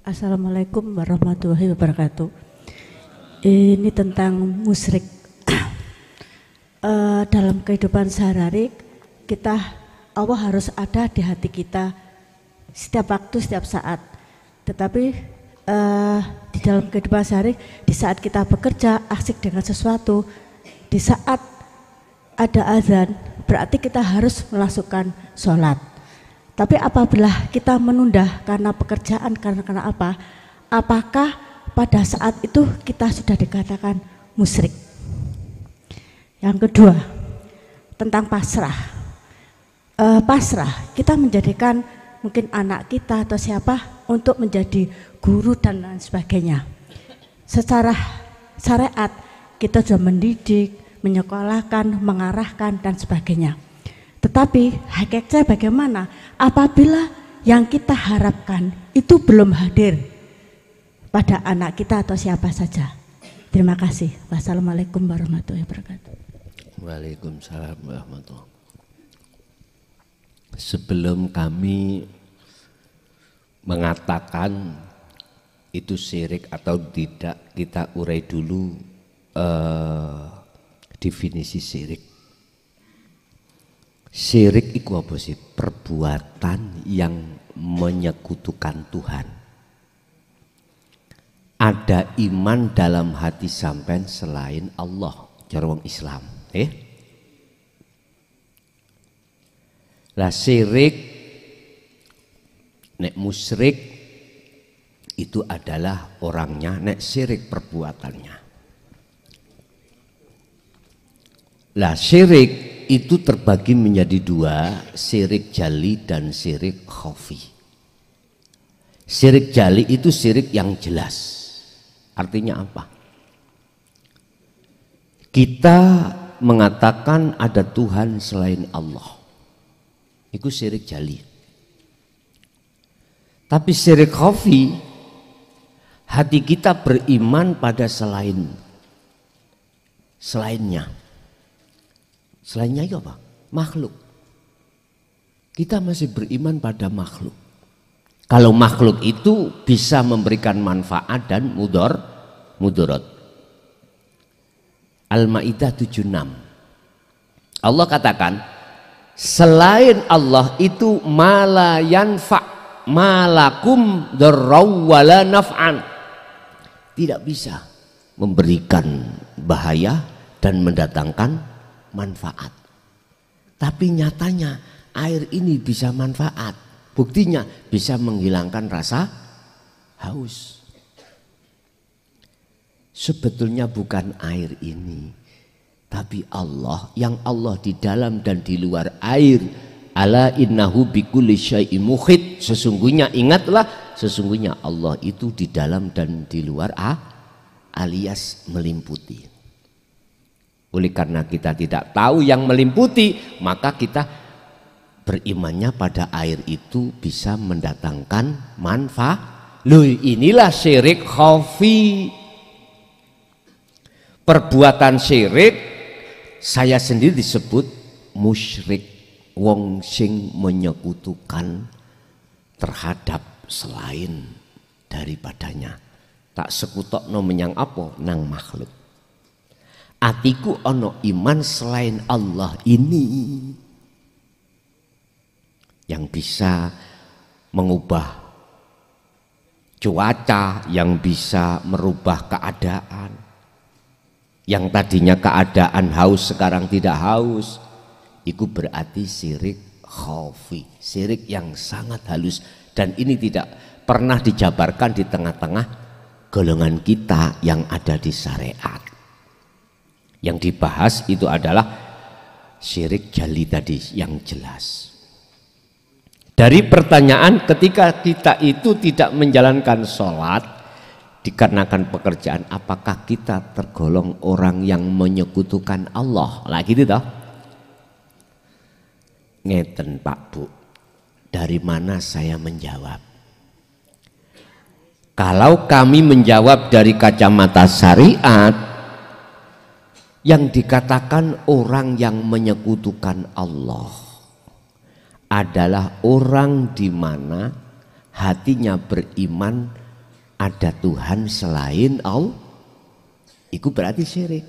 Assalamualaikum warahmatullahi wabarakatuh. Ini tentang musyrik. Dalam kehidupan sehari-hari kita, Allah harus ada di hati kita setiap waktu, setiap saat. Tetapi di dalam kehidupan sehari, di saat kita bekerja, asik dengan sesuatu, di saat ada azan, berarti kita harus melakukan sholat. Tapi apabila kita menunda karena pekerjaan, karena apa? Apakah pada saat itu kita sudah dikatakan musyrik? Yang kedua, tentang pasrah. Pasrah, kita menjadikan mungkin anak kita atau siapa untuk menjadi guru dan lain sebagainya. Secara syariat kita sudah mendidik, menyekolahkan, mengarahkan dan sebagainya. Tetapi hakikatnya bagaimana apabila yang kita harapkan itu belum hadir pada anak kita atau siapa saja. Terima kasih. Wassalamualaikum warahmatullahi wabarakatuh. Waalaikumsalam warahmatullahi wabarakatuh. Sebelum kami mengatakan itu syirik atau tidak, kita urai dulu definisi syirik. Syirik itu apa sih? Perbuatan yang menyekutukan Tuhan. Ada iman dalam hati sampean selain Allah, cara wong Islam. Lah syirik, nek musyrik itu adalah orangnya, nek syirik perbuatannya. Lah syirik itu terbagi menjadi dua, syirik jali dan syirik khafi. Syirik jali itu syirik yang jelas. Artinya apa? Kita mengatakan ada Tuhan selain Allah. Itu syirik jali. Tapi syirik khafi, hati kita beriman pada selainnya. Selainnya itu apa? Makhluk. Kita masih beriman pada makhluk. Kalau makhluk itu bisa memberikan manfaat dan mudarat. Al-Maidah 76. Allah katakan, selain Allah itu mala yanfa' malakum darraw wala naf'an. Tidak bisa memberikan bahaya dan mendatangkan manfaat. Tapi nyatanya air ini bisa manfaat. Buktinya bisa menghilangkan rasa haus. Sebetulnya bukan air ini, tapi Allah, yang Allah di dalam dan di luar air. Ala innahu bikulli syai'in muhit. Sesungguhnya, ingatlah, sesungguhnya Allah itu di dalam dan di luar alias melimputi. Oleh karena kita tidak tahu yang melimputi, maka kita berimannya pada air itu bisa mendatangkan manfaat. Loh, inilah syirik khafi. Perbuatan syirik saya sendiri disebut musyrik, wong sing menyekutukan terhadap selain daripadanya. Tak sekutokno menyang apa nang makhluk. Atiku ono iman selain Allah ini yang bisa mengubah cuaca, yang bisa merubah keadaan, yang tadinya keadaan haus sekarang tidak haus. Itu berarti syirik khafi, syirik yang sangat halus, dan ini tidak pernah dijabarkan di tengah-tengah golongan kita yang ada di syariat. Yang dibahas itu adalah syirik jali tadi yang jelas. Dari pertanyaan, ketika kita itu tidak menjalankan sholat dikarenakan pekerjaan, apakah kita tergolong orang yang menyekutukan Allah? Lah gitu toh. Ngeten Pak Bu, dari mana saya menjawab? Kalau kami menjawab dari kacamata syariat, yang dikatakan orang yang menyekutukan Allah adalah orang di mana hatinya beriman ada Tuhan selain Allah, itu berarti syirik.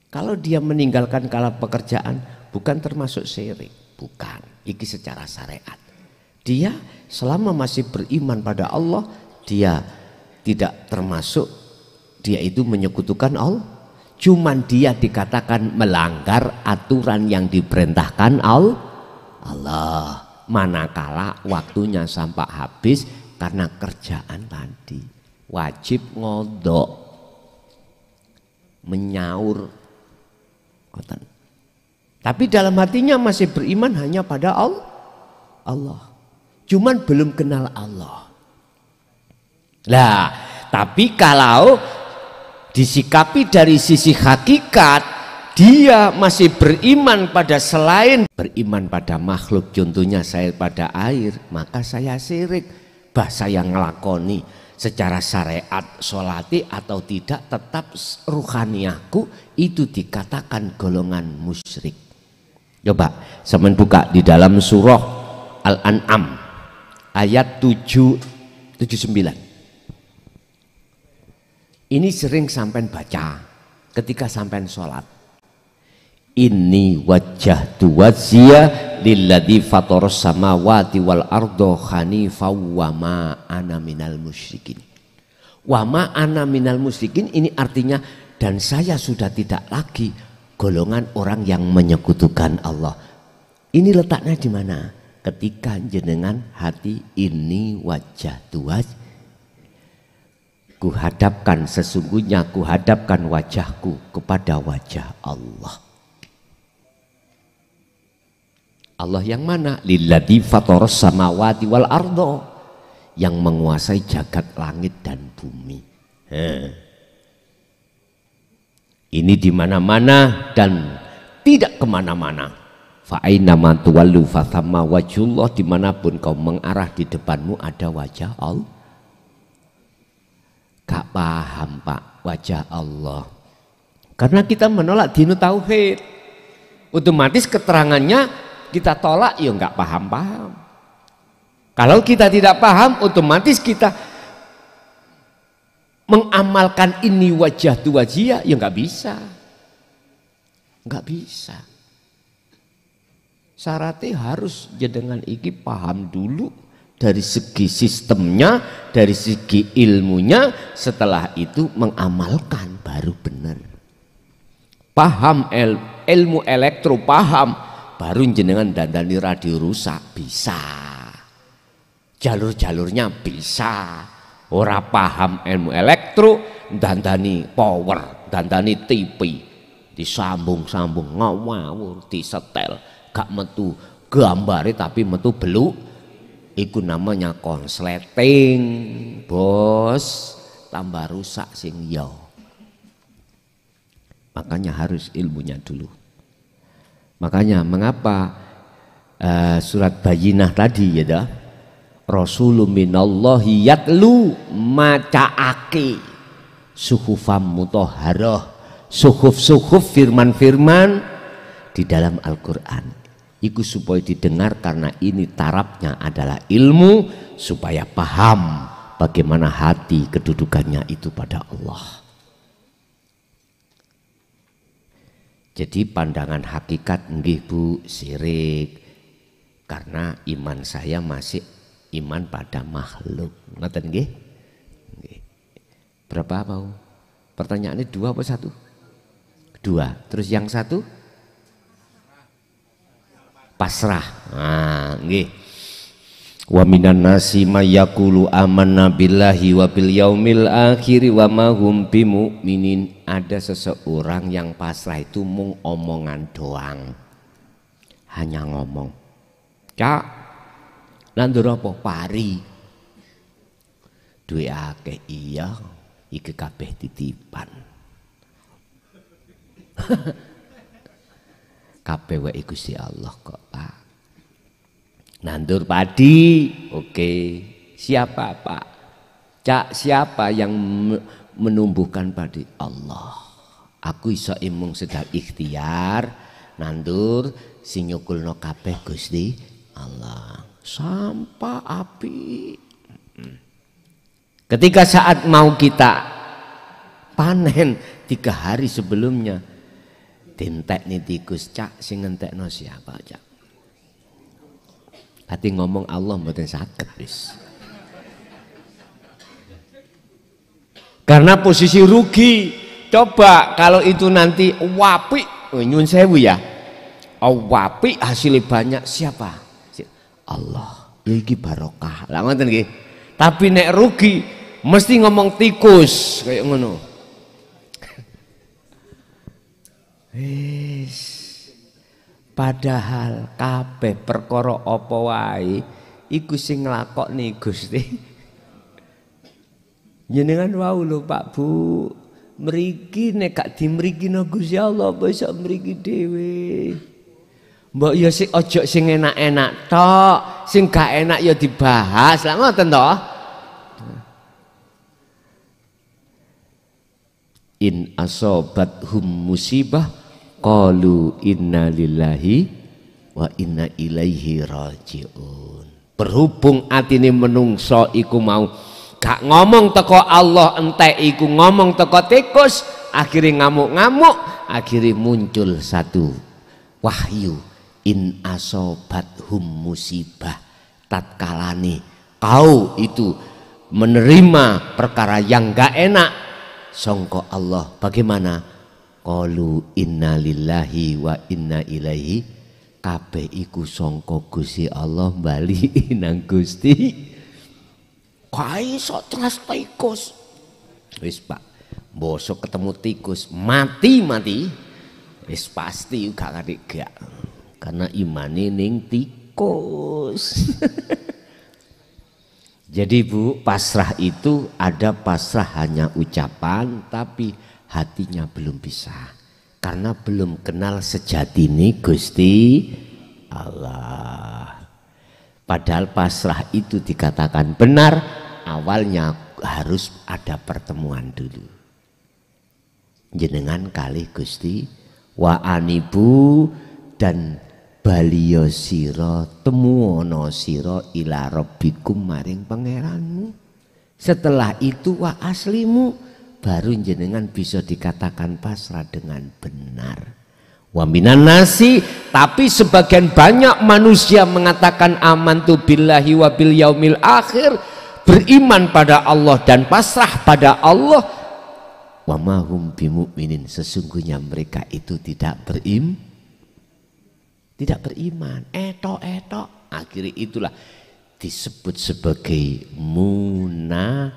Kalau dia meninggalkan kala pekerjaan, bukan termasuk syirik, bukan. Iki secara syariat. Dia selama masih beriman pada Allah, dia tidak termasuk, dia itu menyekutukan Allah. Cuman dia dikatakan melanggar aturan yang diperintahkan Allah. Manakala waktunya sampai habis karena kerjaan tadi, wajib ngodok, menyaur. Tapi dalam hatinya masih beriman hanya pada Allah. Cuman belum kenal Allah. Nah, tapi kalau disikapi dari sisi hakikat, dia masih beriman pada selain, beriman pada makhluk, contohnya saya pada air, maka saya syirik. Bah saya ngelakoni secara syariat sholati atau tidak, tetap ruhaniahku itu dikatakan golongan musyrik. Coba sampean buka di dalam surah Al-An'am ayat 79. Ini sering sampean baca ketika sampean sholat. Inni wajjahtu wajhiya lilladzi fataras samawati wal arda hanifa wa ma ana minal musyrikin. Wa ma ana minal musyrikin ini artinya dan saya sudah tidak lagi golongan orang yang menyekutukan Allah. Ini letaknya di mana? Ketika jenengan hati ini wajjahtu wajhi, kuhadapkan sesungguhnya kuhadapkan wajahku kepada wajah Allah. Allah yang mana? Lilladzi fataras samawati wal ardo, yang menguasai jagat langit dan bumi. Ini di mana-mana dan tidak kemana-mana. Fa aina ma tuwallu fa thamma wajhullah, dimanapun kau mengarah di depanmu ada wajah Allah. Gak paham Pak wajah Allah, karena kita menolak dinu tauhid, otomatis keterangannya kita tolak, ya nggak paham-paham. Kalau kita tidak paham, otomatis kita mengamalkan ini wajah tu wajia, ya nggak bisa, nggak bisa. Syaratnya harus jenengan iki paham dulu dari segi sistemnya, dari segi ilmunya, setelah itu mengamalkan baru benar. Paham ilmu elektro, paham, baru jenengan dandani radio rusak, bisa. Jalur-jalurnya bisa. Ora paham ilmu elektro, dandani power, dandani TV, disambung-sambung ngawur, disetel, gak metu gambare tapi metu beluk. Iku namanya konsleting, bos. Tambah rusak sing yo. Makanya harus ilmunya dulu. Makanya mengapa surat Bayyinah tadi ya dah, Rasulun minallahi yatlu macaake suhufam mutahharah, suhuf-suhuf firman-firman di dalam Al-Qur'an. Iku supaya didengar karena ini tarafnya adalah ilmu, supaya paham bagaimana hati kedudukannya itu pada Allah. Jadi pandangan hakikat nggih Bu syirik, karena iman saya masih iman pada makhluk. Ngoten nggih? Berapa mau? Pertanyaannya 2 apa 1? 2. Terus yang 1? Pasrah. Nah, nggih. Wa minan nasi may yaqulu amanna billahi wa bil yaumil akhir wa ma hum bimumin. Ada seseorang yang pasrah itu mung omongan doang, hanya ngomong. Cak, nandur apa pari? Duwe akeh, iya, iki kabeh titipan. Kabeh wae Gusti Allah kok, Pak. Nandur padi, oke. Siapa Pak? Cak, siapa yang menumbuhkan padi? Allah. Aku iso imung sedang ikhtiar nandur sing nyukulno kabeh Gusti Allah. Sampah api. Ketika saat mau kita panen 3 hari sebelumnya, dintek nih tikus, cak sing ngentekno siapa cak? Hati ngomong Allah mboten saged wis. Karena posisi rugi. Coba kalau itu nanti wapi, nyun sewu ya, wapi hasilnya banyak, siapa? Allah. Ya iki barokah. Lah ngoten nggih. Tapi nek rugi mesti ngomong tikus kayak ngono. Wis. Padahal kabeh perkara apa wae iku sing nglakokne Gusti. Jenengan wau lho Pak Bu, mriki nek gak dimrikino Gusti Allah besok mriki dhewe. Mbok ya sik ojo sing enak-enak tok, sing gak enak ya dibahas. Lah ngoten to? In asobathum musibah qalu inna lillahi wa inna ilaihi rajiun. Berhubung atine menungso iku mau gak ngomong teko Allah entek iku ngomong teko tikus, akhirnya ngamuk-ngamuk, akhirnya muncul satu wahyu, in asobathum musibah, tatkalane kau itu menerima perkara yang gak enak sangka Allah, bagaimana? Qalu inna lillahi wa inna ilaihi, kabeh iku sangka Gusti Allah bali nang Gusti. Kae sok teras tikus. Wis Pak, bosok ketemu tikus mati. Wis pasti gak ngerti gak. Karena imane ning tikus. Jadi Bu, pasrah itu ada pasrah hanya ucapan tapi hatinya belum bisa, karena belum kenal sejatine Gusti Allah. Padahal pasrah itu dikatakan benar, awalnya harus ada pertemuan dulu. Jenengan kalih Gusti wa anibu, dan baliyo sira temuono sira ila rabbikum maring pangeranmu. Setelah itu wa aslimu, baru jenengan bisa dikatakan pasrah dengan benar. Wa minan nasi, tapi sebagian banyak manusia mengatakan amantu billahi wa bil yaumil akhir, beriman pada Allah dan pasrah pada Allah. Wa ma hum bimu'minin, sesungguhnya mereka itu tidak beriman. Etok. Akhirnya itulah disebut sebagai munafik.